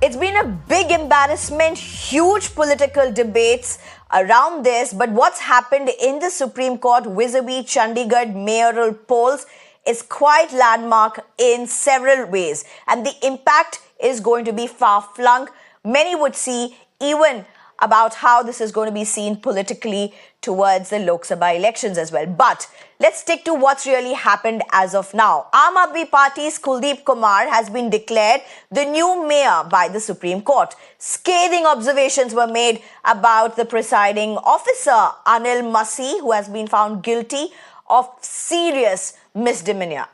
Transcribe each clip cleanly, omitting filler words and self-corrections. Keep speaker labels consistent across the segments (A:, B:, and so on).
A: It's been a big embarrassment, huge political debates around this. But what's happened in the Supreme Court vis-a-vis Chandigarh mayoral polls is quite landmark in several ways. And the impact is going to be far-flung. Many would see even about how this is going to be seen politically towards the Lok Sabha elections as well. But let's stick to what's really happened as of now. Aam Aadmi Party's Kuldeep Kumar has been declared the new mayor by the Supreme Court. Scathing observations were made about the presiding officer, Anil Masih, who has been found guilty of serious misdemeanor.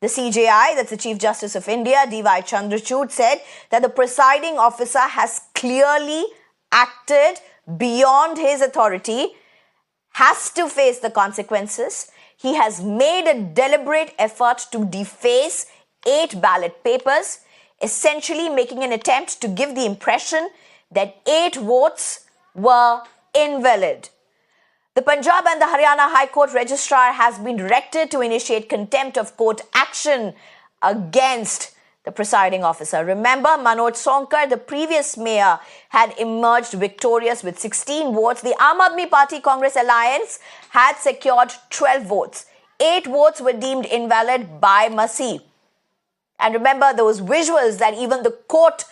A: The CJI, that's the Chief Justice of India, D.Y. Chandrachud, said that the presiding officer has clearly acted beyond his authority, has to face the consequences. He has made a deliberate effort to deface 8 ballot papers, essentially making an attempt to give the impression that 8 votes were invalid. The Punjab and the Haryana High Court Registrar has been directed to initiate contempt of court action against the presiding officer. Remember, Manoj Sonkar, the previous mayor, had emerged victorious with 16 votes. The Aam Aadmi Party Congress alliance had secured 12 votes. 8 votes were deemed invalid by Masih. And remember those visuals that even the court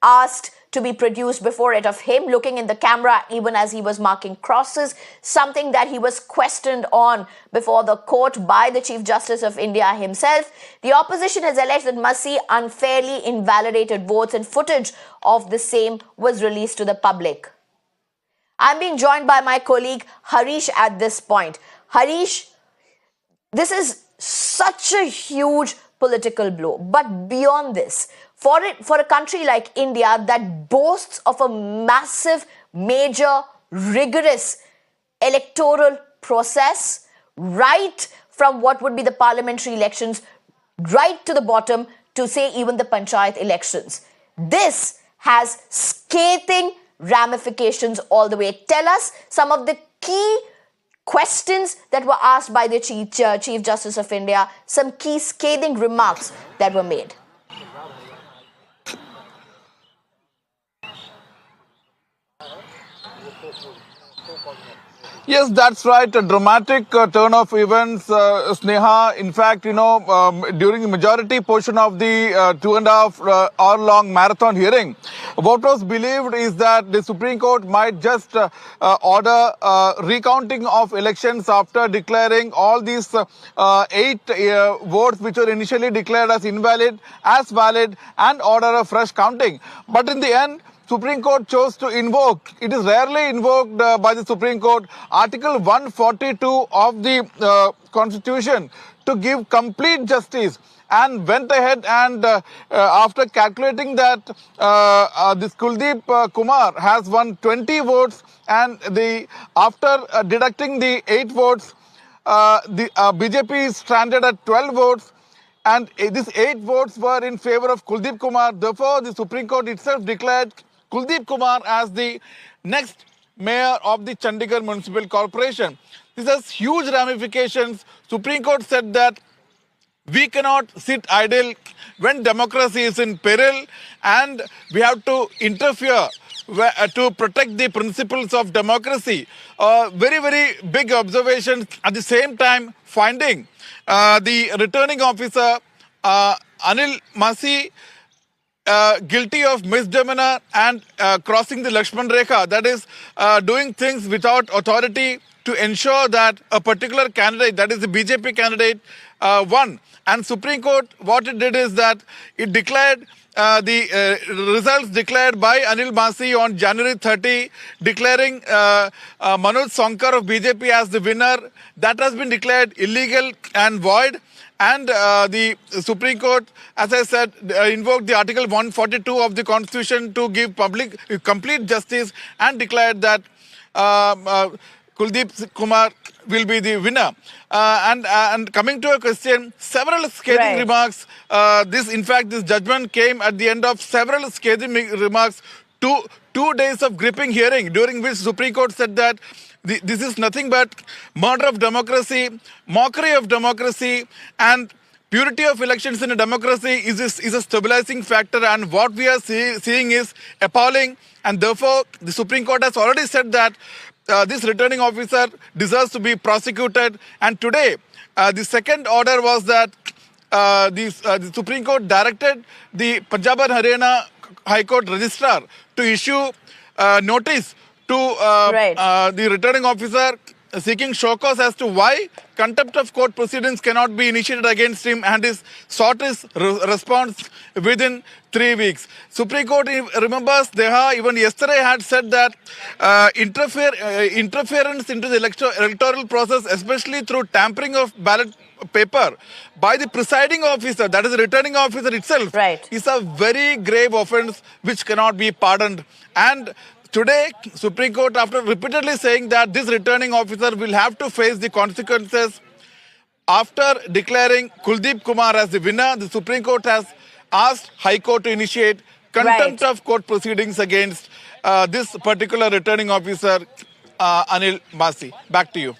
A: asked to be produced before it of him looking in the camera even as he was marking crosses, something that he was questioned on before the court by the Chief Justice of India himself. The opposition has alleged that Masih unfairly invalidated votes and footage of the same was released to the public. I'm being joined by my colleague Harish at this point. Harish, this is such a huge political blow, but beyond this, for a country like India that boasts of a massive, major, rigorous electoral process, right from what would be the parliamentary elections, right to the bottom to say even the panchayat elections. This has scathing ramifications all the way. Tell us some of the key questions that were asked by the Chief Justice of India, some key scathing remarks that were made.
B: Yes, that's right. A dramatic turn of events, Sneha. In fact, during the majority portion of the 2.5 hour long marathon hearing, what was believed is that the Supreme Court might just order recounting of elections after declaring all these 8 votes which were initially declared as invalid as valid and order a fresh counting. But in the end, Supreme Court chose to invoke, it is rarely invoked by the Supreme Court, Article 142 of the Constitution to give complete justice, and went ahead and after calculating that this Kuldeep Kumar has won 20 votes, and after deducting the 8 votes, the BJP is stranded at 12 votes. And these 8 votes were in favor of Kuldeep Kumar. Therefore, the Supreme Court itself declared Kuldeep Kumar as the next mayor of the Chandigarh Municipal Corporation. This has huge ramifications. Supreme Court said that we cannot sit idle when democracy is in peril, and we have to interfere to protect the principles of democracy. Very, very big observations. At the same time, finding the returning officer, Anil Masih, guilty of misdemeanor and crossing the Lakshman Rekha, that is doing things without authority to ensure that a particular candidate, that is the BJP candidate, won. And Supreme Court, what it did is that it declared the results declared by Anil Masih on January 30, declaring Manoj Sonkar of BJP as the winner. That has been declared illegal and void. And the Supreme Court, as I said, invoked the Article 142 of the Constitution to give complete justice, and declared that Kuldeep Kumar will be the winner. And coming to a question, several scathing remarks. This judgment came at the end of several scathing remarks. Two days of gripping hearing, during which Supreme Court said that this is nothing but murder of democracy, mockery of democracy, and purity of elections in a democracy is a stabilizing factor, and what we are seeing is appalling. And therefore, the Supreme Court has already said that this returning officer deserves to be prosecuted. And today, the second order was that the Supreme Court directed the Punjab and Haryana High Court Registrar to issue notice to the returning officer seeking show cause as to why contempt of court proceedings cannot be initiated against him, and his sought his response within 3 weeks. Supreme Court remembers Deha even yesterday had said that interference into the electoral process, especially through tampering of ballot paper by the presiding officer, that is the returning officer itself, is a very grave offence which cannot be pardoned. And today, Supreme Court, after repeatedly saying that this returning officer will have to face the consequences, after declaring Kuldeep Kumar as the winner, the Supreme Court has asked High Court to initiate contempt of court proceedings against this particular returning officer, Anil Masih. Back to you.